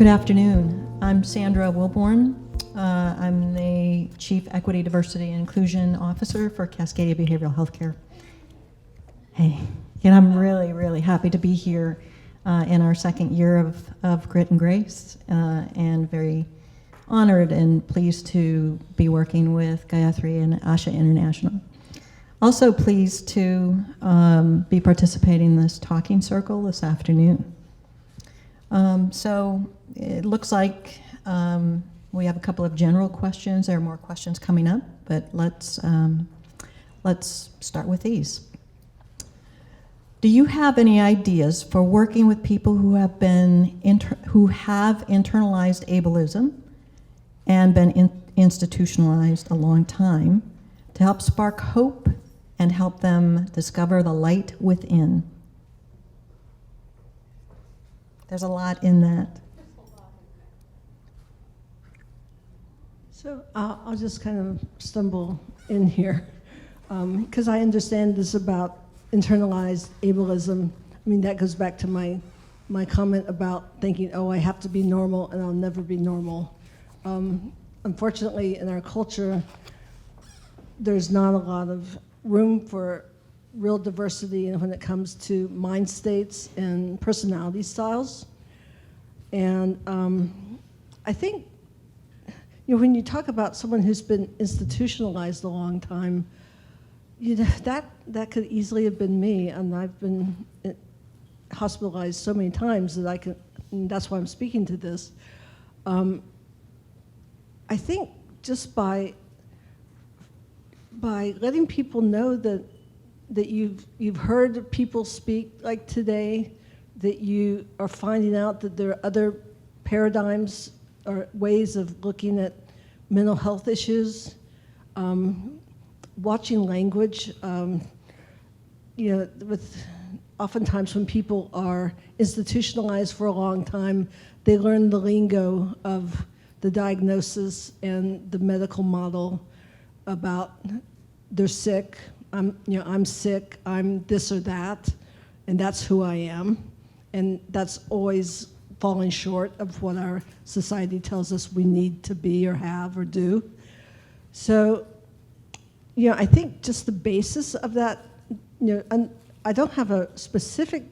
Good afternoon. I'm Sandra Wilborn. I'm the Chief Equity, Diversity, and Inclusion Officer for Cascadia Behavioral Healthcare. Hey, and I'm really, really happy to be here in our second year of Grit and Grace, and very honored and pleased to be working with Gayatri and Asha International. Also pleased to be participating in this talking circle this afternoon. So it looks like we have a couple of general questions. There are more questions coming up, but let's start with these. Do you have any ideas for working with people who have internalized ableism and been institutionalized a long time to help spark hope and help them discover the light within? There's a lot in that. So I'll just kind of stumble in here because I understand this about internalized ableism. I mean, that goes back to my comment about thinking, oh, I have to be normal and I'll never be normal. Unfortunately, in our culture, there's not a lot of room for real diversity when it comes to mind states and personality styles. And I think, when you talk about someone who's been institutionalized a long time, that could easily have been me, and I've been hospitalized so many times that and that's why I'm speaking to this. I think just by letting people know that you've heard people speak like today, that you are finding out that there are other paradigms or ways of looking at mental health issues, watching language, with oftentimes when people are institutionalized for a long time, they learn the lingo of the diagnosis and the medical model about they're sick, I'm sick, I'm this or that, and that's who I am. And that's always falling short of what our society tells us we need to be or have or do. So, I think just the basis of that, and I don't have a specific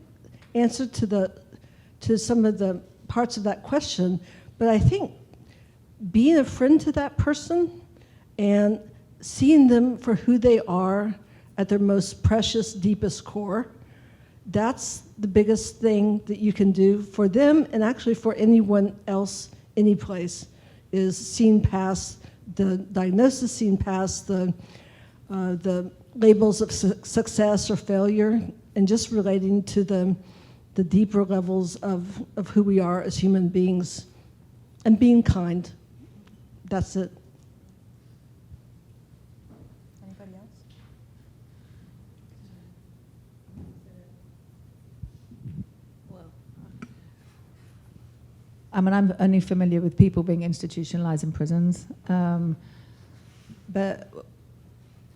answer to some of the parts of that question, but I think being a friend to that person and seeing them for who they are at their most precious, deepest core, that's the biggest thing that you can do for them and actually for anyone else, any place, is seeing past the diagnosis, seeing past the labels of success or failure, and just relating to the deeper levels of who we are as human beings, and being kind. That's it. Anybody else? I mean, I'm only familiar with people being institutionalized in prisons, but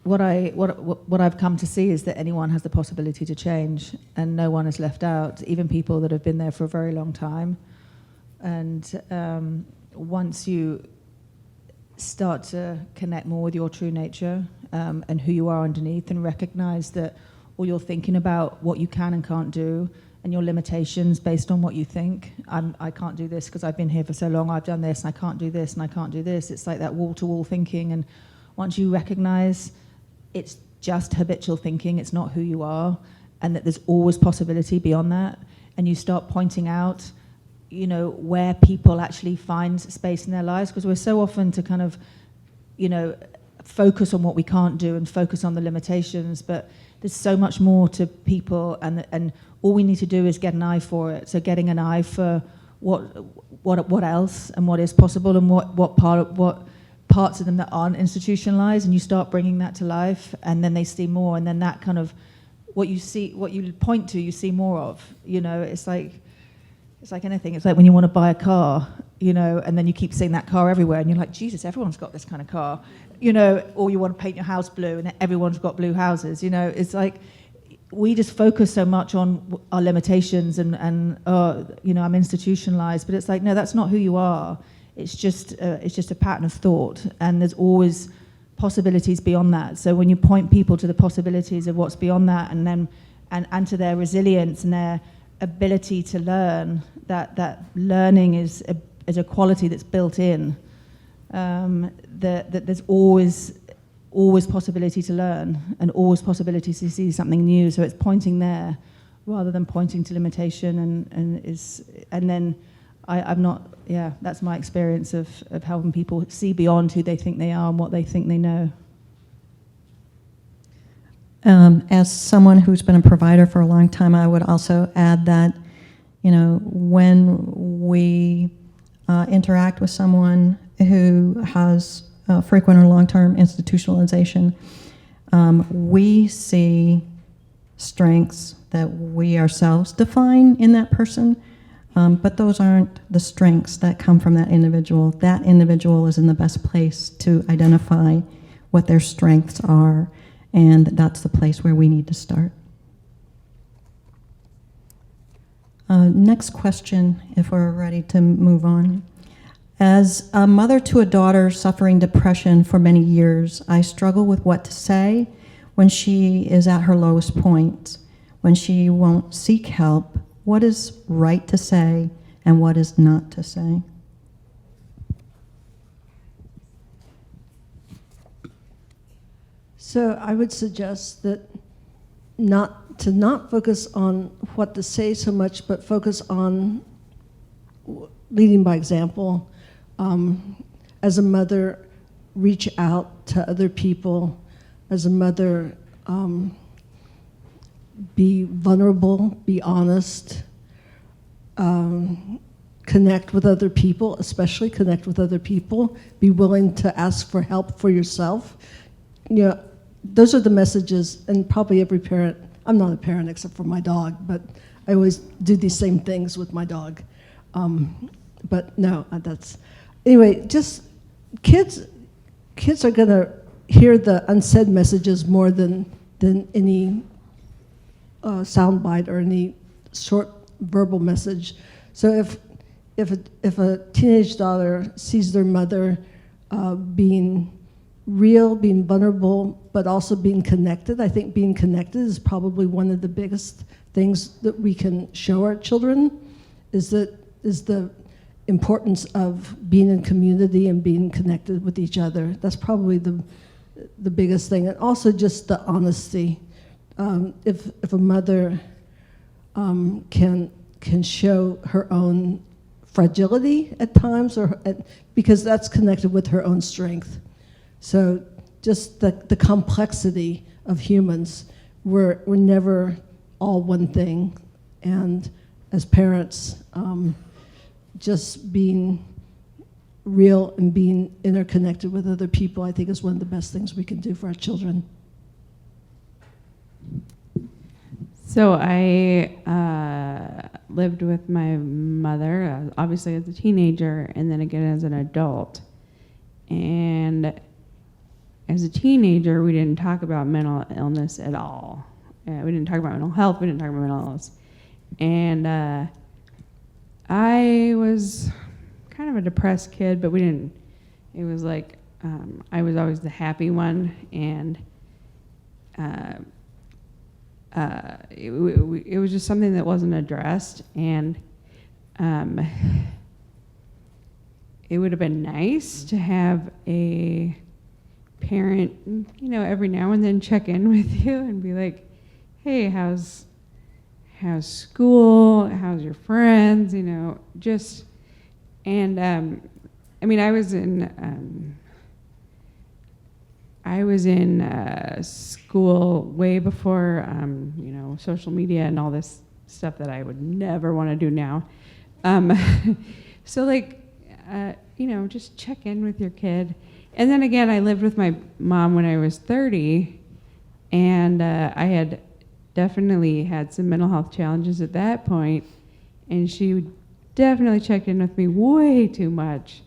what I've come to see is that anyone has the possibility to change, and no one is left out, even people that have been there for a very long time. And once you start to connect more with your true nature and who you are underneath, and recognize that all you're thinking about what you can and can't do, and your limitations based on what you think. I can't do this because I've been here for so long, I've done this, and I can't do this, and I can't do this. It's like that wall-to-wall thinking, and once you recognize it's just habitual thinking, it's not who you are, and that there's always possibility beyond that, and you start pointing out, where people actually find space in their lives, because we're so often to kind of, focus on what we can't do and focus on the limitations, but there's so much more to people, and all we need to do is get an eye for it. So getting an eye for what else and what is possible, and what parts of them that aren't institutionalized, and you start bringing that to life, and then they see more, and then that kind of what you point to, you see more of. It's like anything. It's like when you want to buy a car, and then you keep seeing that car everywhere, and you're like, Jesus, everyone's got this kind of car, or you want to paint your house blue, and everyone's got blue houses. It's like we just focus so much on our limitations and I'm institutionalized, but it's like, no, that's not who you are. It's just a pattern of thought, and there's always possibilities beyond that. So when you point people to the possibilities of what's beyond that, and then and to their resilience and their ability to learn, that learning is a quality that's built in. That there's always possibility to learn and always possibility to see something new. So it's pointing there rather than pointing to limitation, and then I'm not. Yeah, that's my experience of helping people see beyond who they think they are and what they think they know. As someone who's been a provider for a long time, I would also add that, when we interact with someone who has frequent or long-term institutionalization, we see strengths that we ourselves define in that person, but those aren't the strengths that come from that individual. That individual is in the best place to identify what their strengths are, and that's the place where we need to start. Next question, if we're ready to move on. As a mother to a daughter suffering depression for many years, I struggle with what to say when she is at her lowest point, when she won't seek help. What is right to say and what is not to say? So I would suggest that not focus on what to say so much, but focus on leading by example. As a mother, reach out to other people. As a mother, be vulnerable, be honest, connect with other people, especially connect with other people. Be willing to ask for help for yourself. Those are the messages, and probably every parent, I'm not a parent except for my dog, but I always do these same things with my dog. But no, anyway, just kids are gonna hear the unsaid messages more than any soundbite or any short verbal message. So if a teenage daughter sees their mother being real, being vulnerable, but also being connected, I think being connected is probably one of the biggest things that we can show our children, is the importance of being in community and being connected with each other. That's probably the biggest thing. And also just the honesty. If a mother can show her own fragility at times, because that's connected with her own strength. So just the complexity of humans, we're never all one thing. And as parents, just being real and being interconnected with other people, I think is one of the best things we can do for our children. So I lived with my mother, obviously as a teenager, and then again as an adult. And as a teenager, we didn't talk about mental illness at all. We didn't talk about mental health. We didn't talk about mental illness. And I was kind of a depressed kid, but we didn't. It was like I was always the happy one, and it was just something that wasn't addressed, and it would have been nice to have a parent, every now and then check in with you and be like, hey, how's school, how's your friends, just, and I was in school way before, social media and all this stuff that I would never want to do now. So just check in with your kid. And then again, I lived with my mom when I was 30, and I had definitely had some mental health challenges at that point, and she definitely checked in with me way too much.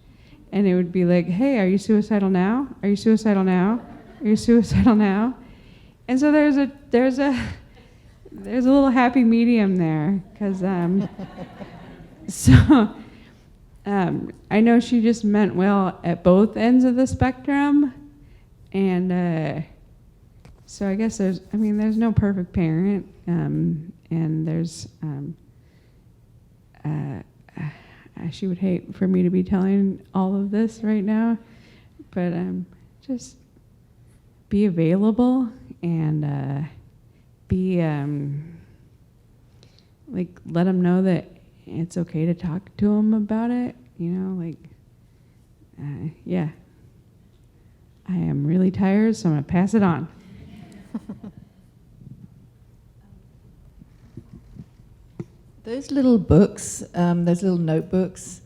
And it would be like, hey, are you suicidal now? Are you suicidal now? Are you suicidal now? And so there's there's a little happy medium there, because so I know she just meant well at both ends of the spectrum, and so I guess there's no perfect parent, and there's she would hate for me to be telling all of this right now, but just be available and be like, let them know that it's okay to talk to them about it, yeah, I am really tired, so I'm going to pass it on. Those little books, those little notebooks,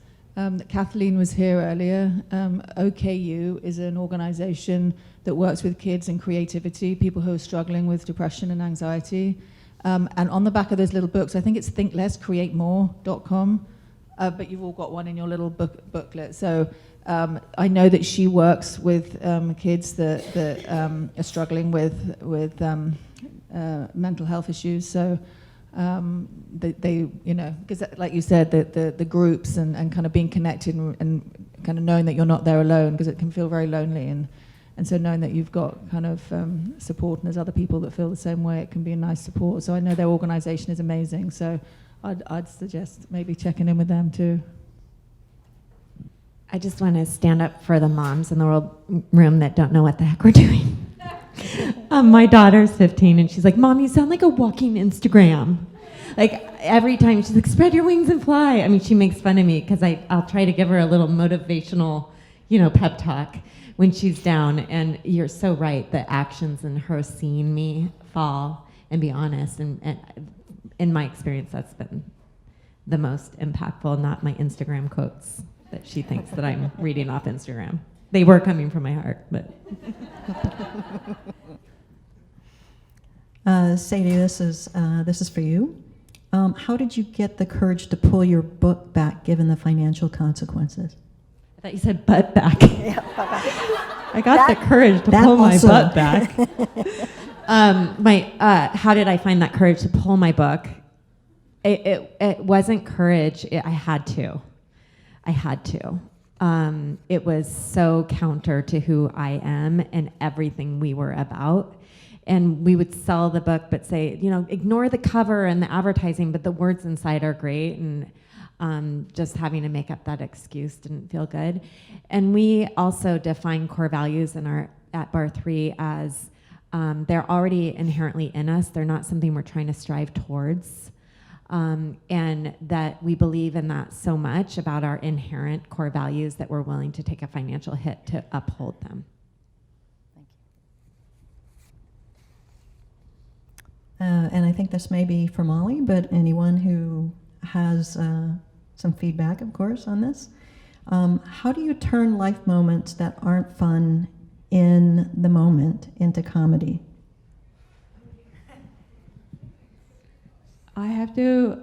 Kathleen was here earlier. OKU is an organization that works with kids and creativity, people who are struggling with depression and anxiety. And on the back of those little books, I think it's thinklesscreatemore.com, but you've all got one in your little booklet. So I know that she works with kids that are struggling with mental health issues. So they because like you said, the groups and kind of being connected and kind of knowing that you're not there alone, because it can feel very lonely, and so knowing that you've got kind of support and there's other people that feel the same way, it can be a nice support. So I know their organization is amazing, so I'd suggest maybe checking in with them too. I just want to stand up for the moms in the room that don't know what the heck we're doing. My daughter's 15, and she's like, "Mom, you sound like a walking Instagram." Like, every time she's like, "Spread your wings and fly." I mean, she makes fun of me because I'll try to give her a little motivational, pep talk when she's down. And you're so right, the actions and her seeing me fall and be honest. And in my experience, that's been the most impactful, not my Instagram quotes that she thinks that I'm reading off Instagram. They were coming from my heart, but... Sadie, this is for you. How did you get the courage to pull your book back, given the financial consequences? I thought you said butt back. I got the courage to pull my butt back. How did I find that courage to pull my book? It wasn't courage. I had to. It was so counter to who I am and everything we were about. And we would sell the book, but say, ignore the cover and the advertising, but the words inside are great. And just having to make up that excuse didn't feel good. And we also define core values at Bar 3 as they're already inherently in us. They're not something we're trying to strive towards. And that we believe in that so much about our inherent core values that we're willing to take a financial hit to uphold them. And I think this may be for Molly, but anyone who has some feedback, of course, on this. How do you turn life moments that aren't fun in the moment into comedy? I have to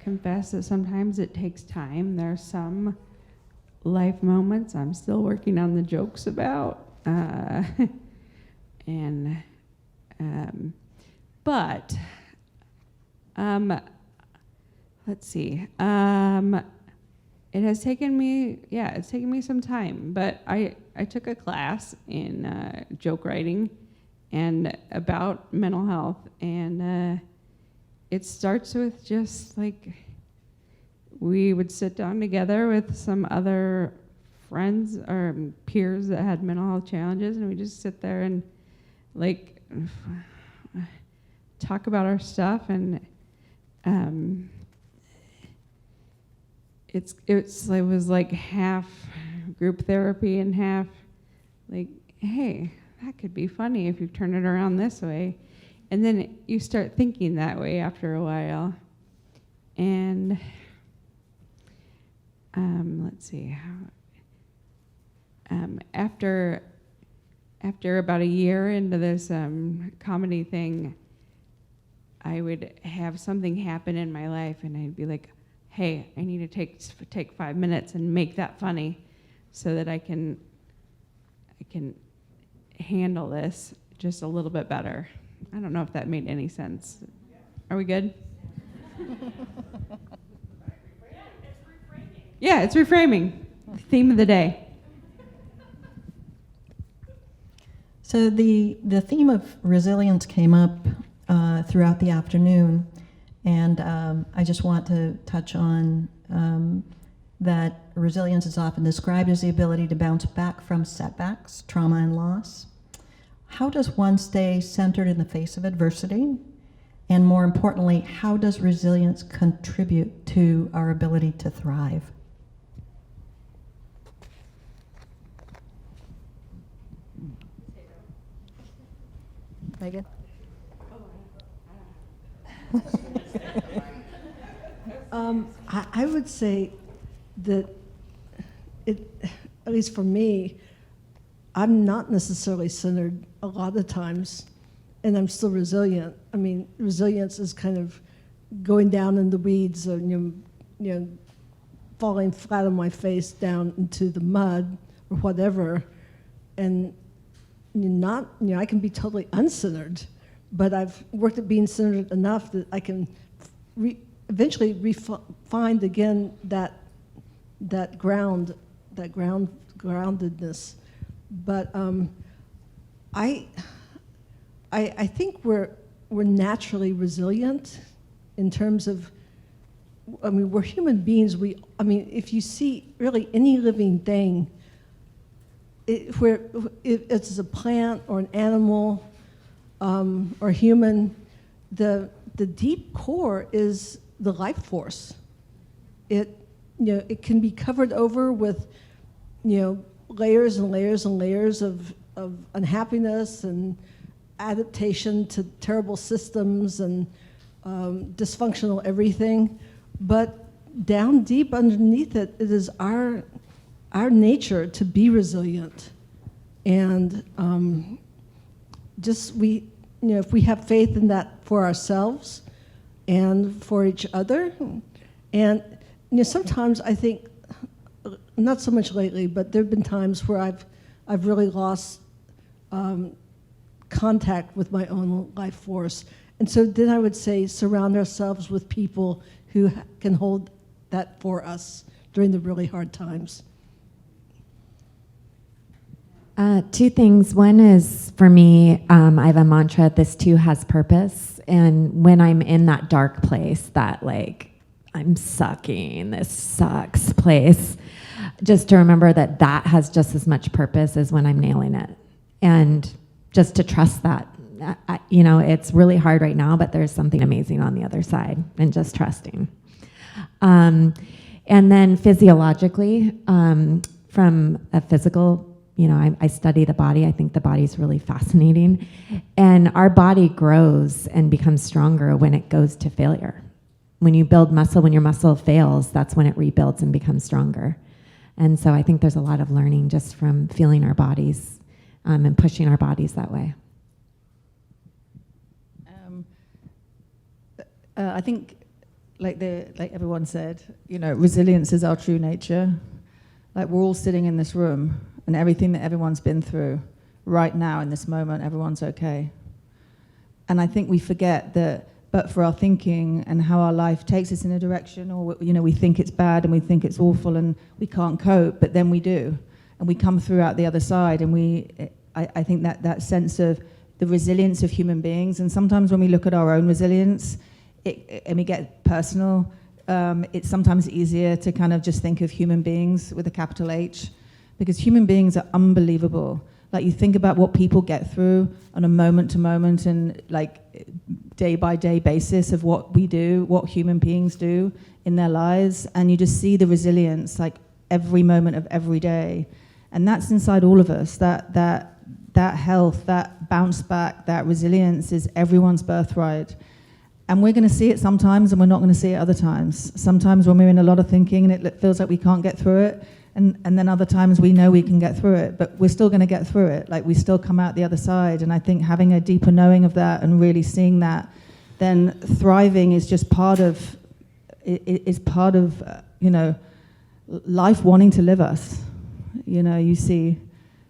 confess that sometimes it takes time. There are some life moments I'm still working on the jokes about. But let's see. It has taken me some time, but I took a class in joke writing and about mental health, and it starts with just like we would sit down together with some other friends or peers that had mental health challenges, and we just sit there and like talk about our stuff, and it was like half group therapy and half like, hey, that could be funny if you turn it around this way. And then you start thinking that way after a while. And let's see, after about a year into this comedy thing, I would have something happen in my life, and I'd be like, hey, I need to take 5 minutes and make that funny so that I can handle this just a little bit better. I don't know if that made any sense. Are we good? Yeah, it's reframing. Theme of the day. So the theme of resilience came up throughout the afternoon, and I just want to touch on that resilience is often described as the ability to bounce back from setbacks, trauma, and loss. How does one stay centered in the face of adversity? And more importantly, how does resilience contribute to our ability to thrive? Megan? I would say that it, at least for me, I'm not necessarily centered a lot of times, and I'm still resilient. I mean, resilience is kind of going down in the weeds, or falling flat on my face down into the mud or whatever, and I can be totally uncentered, but I've worked at being centered enough that I can eventually find again that groundedness. But I think we're naturally resilient in terms of, I mean, we're human beings. If you see really any living thing, if it's a plant or an animal or human, the deep core is the life force. It can be covered over with layers and layers and layers of unhappiness and adaptation to terrible systems and dysfunctional everything, but down deep underneath it, it is our nature to be resilient. And if we have faith in that for ourselves and for each other, and sometimes I think, not so much lately, but there have been times where I've really lost contact with my own life force. And so then I would say surround ourselves with people who can hold that for us during the really hard times. Two things. One is, for me, I have a mantra, this too has purpose. And when I'm in that dark place, that I'm sucking, this sucks place, just to remember that has just as much purpose as when I'm nailing it. And just to trust that. It's really hard right now, but there's something amazing on the other side, and just trusting. And then physiologically, from a physical, I study the body. I think the body's really fascinating. And our body grows and becomes stronger when it goes to failure. When you build muscle, when your muscle fails, that's when it rebuilds and becomes stronger. And so I think there's a lot of learning just from feeling our bodies and pushing our bodies that way. I think, like everyone said, resilience is our true nature. We're all sitting in this room, and everything that everyone's been through right now in this moment, everyone's okay. And I think we forget that, but for our thinking and how our life takes us in a direction, or we think it's bad and we think it's awful and we can't cope, but then we do, and we come through out the other side. And I think that sense of the resilience of human beings, and sometimes when we look at our own resilience, and we get personal, it's sometimes easier to kind of just think of human beings with a capital H, because human beings are unbelievable. You think about what people get through on a moment to moment and day by day basis of what we do, what human beings do in their lives, and you just see the resilience every moment of every day. And that's inside all of us. That health, that bounce back, that resilience is everyone's birthright. And we're going to see it sometimes, and we're not going to see it other times. Sometimes when we're in a lot of thinking and it feels like we can't get through it, and then other times we know we can get through it, but we're still going to get through it. We still come out the other side. And I think having a deeper knowing of that and really seeing that, then thriving is just part of life wanting to live us. You see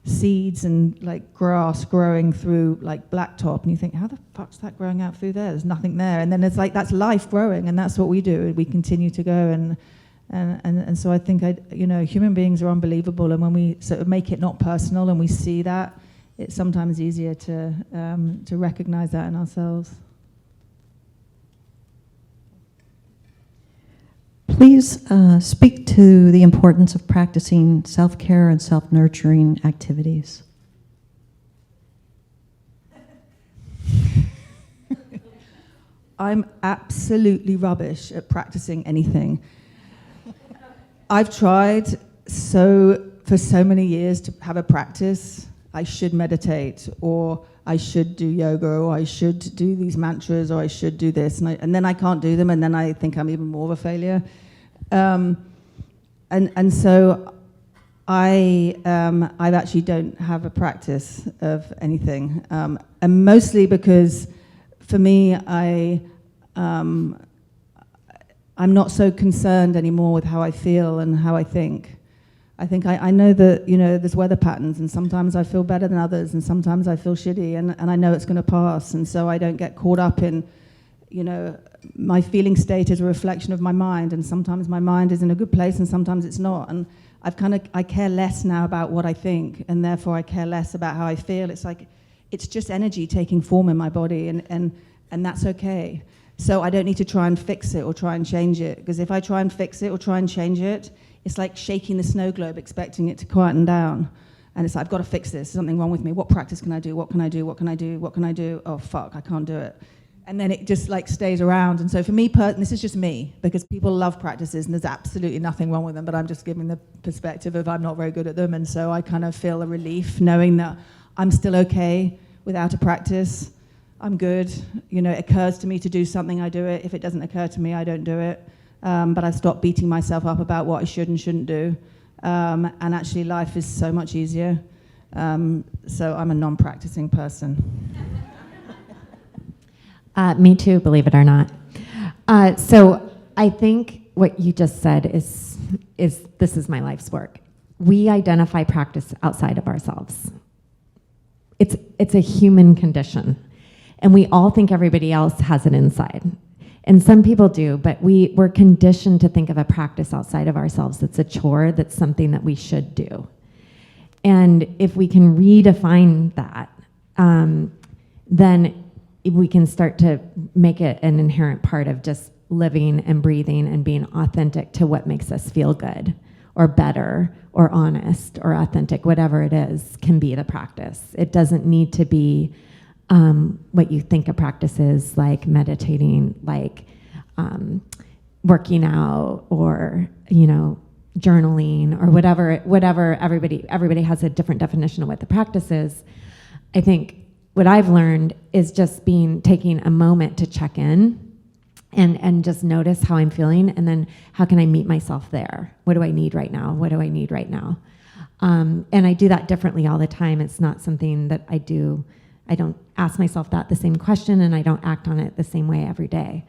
seeds and like grass growing through like blacktop, and you think, how the fuck's that growing out through there? There's nothing there. And then it's like, that's life growing, and that's what we do. We continue to go, and so I think, human beings are unbelievable, and when we sort of make it not personal and we see that, it's sometimes easier to recognize that in ourselves. Please speak to the importance of practicing self-care and self-nurturing activities. I'm absolutely rubbish at practicing anything. I've tried for so many years to have a practice. I should meditate, or I should do yoga, or I should do these mantras, or I should do this, and then I can't do them, and then I think I'm even more of a failure. And so I actually don't have a practice of anything, and mostly because for me, I'm not so concerned anymore with how I feel and how I think. I think I know that, there's weather patterns, and sometimes I feel better than others, and sometimes I feel shitty, and I know it's going to pass, and so I don't get caught up in, my feeling state is a reflection of my mind, and sometimes my mind is in a good place, and sometimes it's not, and I care less now about what I think, and therefore I care less about how I feel. It's like, it's just energy taking form in my body, and that's okay. So I don't need to try and fix it or try and change it, because if I try and fix it or try and change it, it's like shaking the snow globe, expecting it to quieten down. And it's like, I've got to fix this. There's something wrong with me. What practice can I do? What can I do? What can I do? What can I do? Oh, fuck, I can't do it. And then it just like stays around. And so for me, this is just me, because people love practices and there's absolutely nothing wrong with them, but I'm just giving the perspective of I'm not very good at them. And so I kind of feel a relief knowing that I'm still okay without a practice. I'm good. It occurs to me to do something, I do it. If it doesn't occur to me, I don't do it. But I stopped beating myself up about what I should and shouldn't do. And actually life is so much easier. So I'm a non-practicing person. Me too, believe it or not. So I think what you just said is this is my life's work. We identify practice outside of ourselves. It's a human condition. And we all think everybody else has it inside. And some people do, but we're conditioned to think of a practice outside of ourselves that's a chore, that's something that we should do. And if we can redefine that, then we can start to make it an inherent part of just living and breathing and being authentic to what makes us feel good or better or honest or authentic, whatever it is, can be the practice. It doesn't need to be what you think a practice is, like meditating, like working out, or journaling, or whatever. Everybody has a different definition of what the practice is. I think what I've learned is just taking a moment to check in and just notice how I'm feeling, and then how can I meet myself there? What do I need right now? What do I need right now? And I do that differently all the time. It's not something that I do. I don't ask myself the same question, and I don't act on it the same way every day.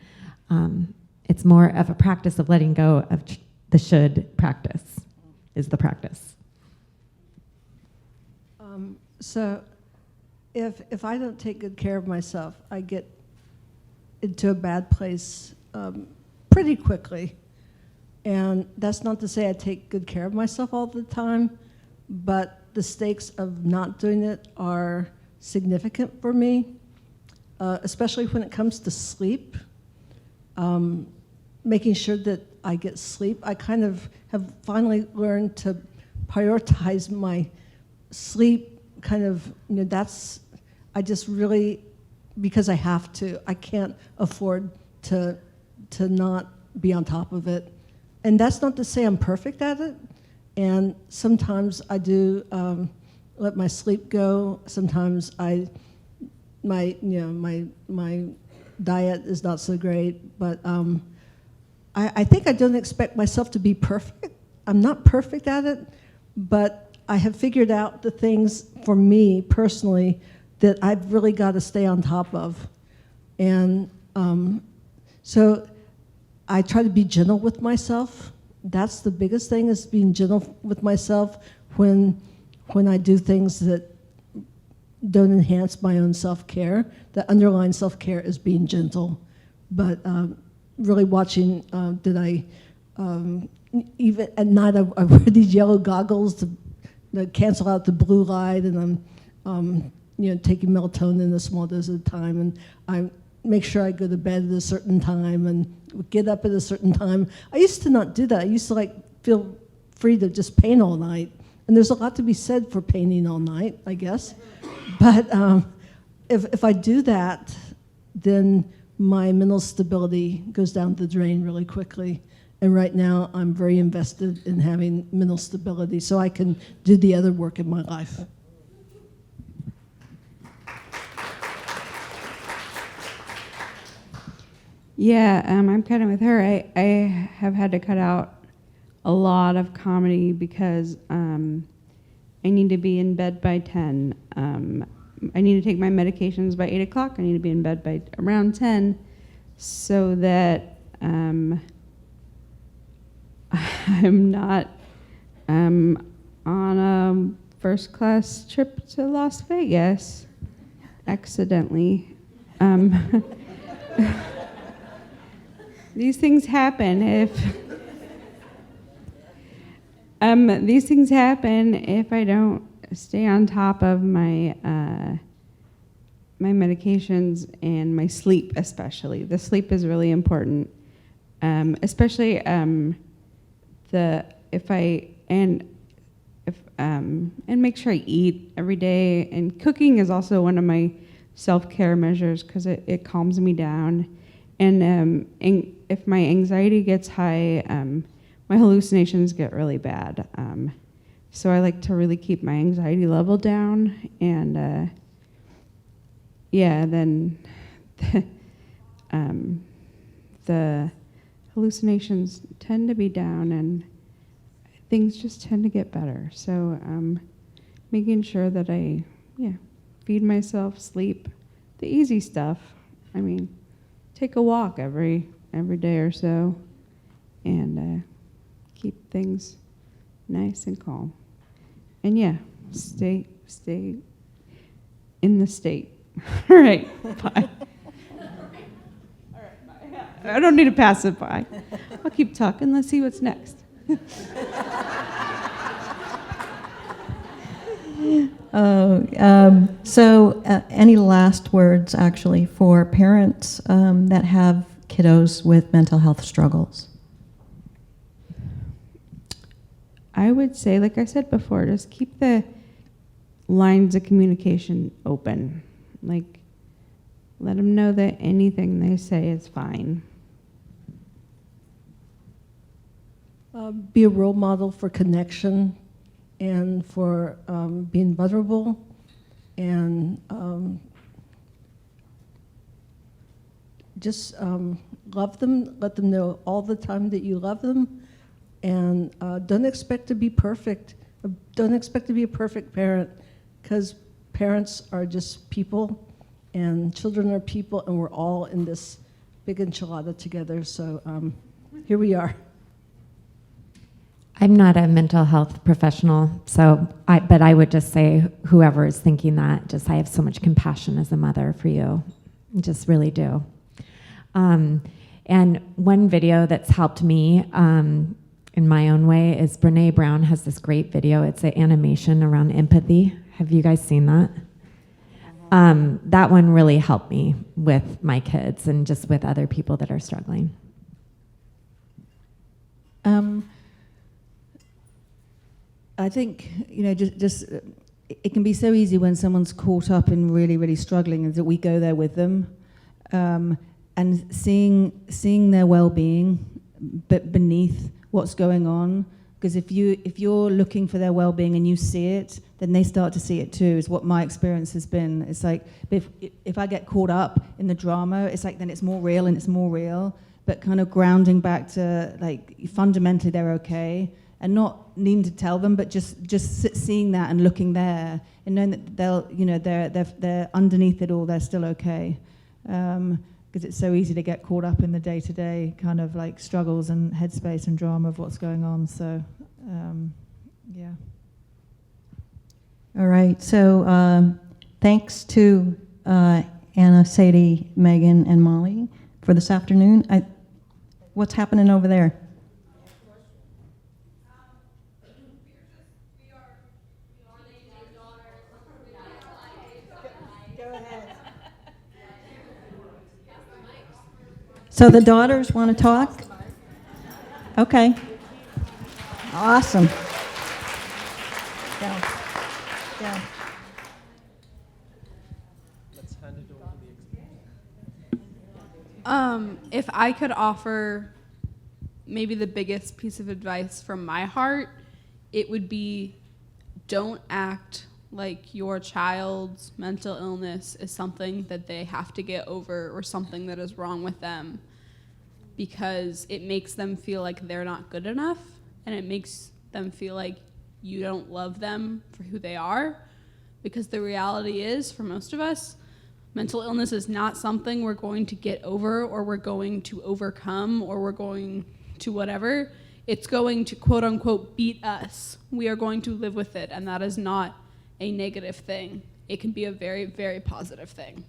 It's more of a practice of letting go of the should practice is the practice. So if I don't take good care of myself, I get into a bad place pretty quickly. And that's not to say I take good care of myself all the time, but the stakes of not doing it are significant for me, especially when it comes to sleep. Making sure that I get sleep. I kind of have finally learned to prioritize my sleep, I just really, because I have to, I can't afford to not be on top of it. And that's not to say I'm perfect at it. And sometimes I do let my sleep go. Sometimes my diet is not so great, but I think I don't expect myself to be perfect. I'm not perfect at it, but I have figured out the things for me personally that I've really got to stay on top of. And so I try to be gentle with myself. That's the biggest thing, is being gentle with myself when when I do things that don't enhance my own self-care. The underlying self-care is being gentle, but really watching, even at night, I wear these yellow goggles to cancel out the blue light, and I'm taking melatonin a small dose at a time, and I make sure I go to bed at a certain time and get up at a certain time. I used to not do that. I used to feel free to just paint all night, and there's a lot to be said for painting all night, I guess. But if I do that, then my mental stability goes down the drain really quickly. And right now, I'm very invested in having mental stability so I can do the other work in my life. Yeah, I'm kind of with her. I have had to cut out a lot of comedy because I need to be in bed by 10. I need to take my medications by 8 o'clock. I need to be in bed by around 10 so that I'm not on a first-class trip to Las Vegas accidentally. These things happen if I don't stay on top of my my medications and my sleep, especially. The sleep is really important, especially and make sure I eat every day. And cooking is also one of my self-care measures because it calms me down. And if my anxiety gets high, my hallucinations get really bad. So I like to really keep my anxiety level down, and then the hallucinations tend to be down, and things just tend to get better. So making sure that I feed myself, sleep, the easy stuff. I mean, take a walk every day or so, and keep things nice and calm. And stay in the state. All right, bye. All right, bye. I don't need to pass it by. I'll keep talking. Let's see what's next. Any last words, actually, for parents that have kiddos with mental health struggles? I would say, like I said before, just keep the lines of communication open. Like, let them know that anything they say is fine. Be a role model for connection and for being vulnerable, and just love them. Let them know all the time that you love them, and don't expect to be perfect. Don't expect to be a perfect parent, because parents are just people, and children are people, and we're all in this big enchilada together. So here we are. I'm not a mental health professional, but I would just say whoever is thinking that, I have so much compassion as a mother for you. I just really do. And one video that's helped me in my own way is Brene Brown has this great video. It's an animation around empathy. Have you guys seen that? That one really helped me with my kids and just with other people that are struggling. I think, just it can be so easy when someone's caught up in really, really struggling, is that we go there with them, and seeing their well-being, but beneath what's going on. Because if you're looking for their well-being and you see it, then they start to see it too. Is what my experience has been. It's like if I get caught up in the drama, it's like then it's more real and it's more real. But kind of grounding back to like fundamentally they're okay. And not needing to tell them, but just seeing that and looking there, and knowing that they're underneath it all, they're still okay, because it's so easy to get caught up in the day-to-day kind of like struggles and headspace and drama of what's going on. So, yeah. All right, so thanks to Anna, Sadie, Megan, and Molly for this afternoon. What's happening over there? So the daughters want to talk? Okay. Awesome. Go. Go. If I could offer maybe the biggest piece of advice from my heart, it would be don't act like your child's mental illness is something that they have to get over or something that is wrong with them, because it makes them feel like they're not good enough, and it makes them feel like you don't love them for who they are. Because the reality is, for most of us, mental illness is not something we're going to get over or we're going to overcome or we're going to whatever. It's going to, quote unquote, beat us. We are going to live with it, and that is not a negative thing. It can be a very, very positive thing.